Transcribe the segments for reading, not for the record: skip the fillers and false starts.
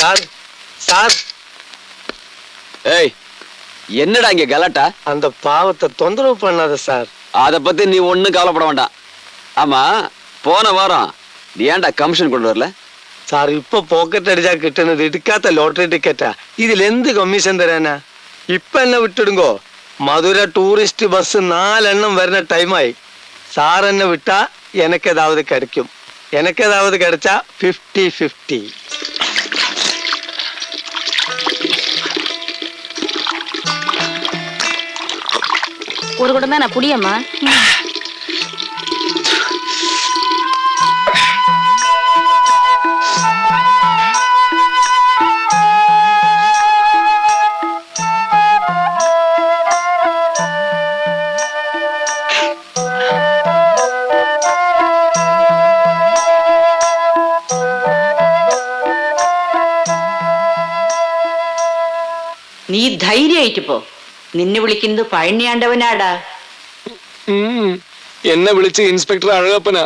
Sir sir. ஏய், என்னடா இங்க கலாட்டா? அந்த பாவத்தை தொந்தரவு பண்ணாத சார். அத பத்தி நீ ஒண்ணும் கவலைப்பட வேண்டாம். ஆமா, போன வாரம் நீ ஏன்டா கமிஷன் கொண்டு வரல? സാർ ഇപ്പൊ പോക്കറ്റ് അടിച്ചാ കിട്ടുന്നത് എടുക്കാത്ത ലോട്ടറി ടിക്കറ്റാ. ഇതിൽ എന്ത് കമ്മീഷൻ തരാനാ? ഇപ്പൊ എന്നെ വിട്ടിടുങ്കോ. മധുര ടൂറിസ്റ്റ് ബസ് 4 എണ്ണം വരുന്ന ടൈമായി. സാർ എന്നെ വിട്ടാ എനക്കേതാവത് കിടക്കും. എനക്കേതാവത് കിടച്ചാ 50-50. ஒரு குடம் தான் நான் புடியம்மா. നീ ധൈര്യമായിട്ട് പോ. നിന്നെ വിളിക്കുന്നത് പഴനിയാണ്ടവനാടാ. എന്നെ വിളിച്ച് ഇൻസ്പെക്ടർ അഴകപ്പനാ.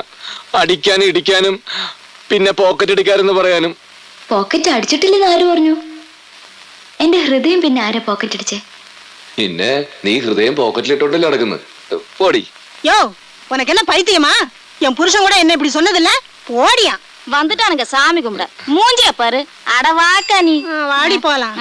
അടിക്കാനും ഇടിക്കാനും പിന്നെ പോക്കറ്റ് അടിക്കാരെന്ന് പറയാനും. പോക്കറ്റ് അടിച്ചിട്ടില്ലെന്ന് ആര് പറഞ്ഞു? എന്റെ ഹൃദയം പിന്നെ ആരാ പോക്കറ്റ് അടിച്ചേ? പിന്നെ നീ ഹൃദയം പോക്കറ്റിലിട്ടോണ്ടല്ലേ നടക്കുന്നത്. പോടി. யோ, உனக்கு என்ன பைத்தியமா? என் புருஷன் கூட என்ன இப்படி சொன்னதில்ல. போடியா. வந்துட்டானுங்க சாமி கும்பிட. மூஞ்சிய பாரு. அட வாக்கா நீ. வாடி போலாம்.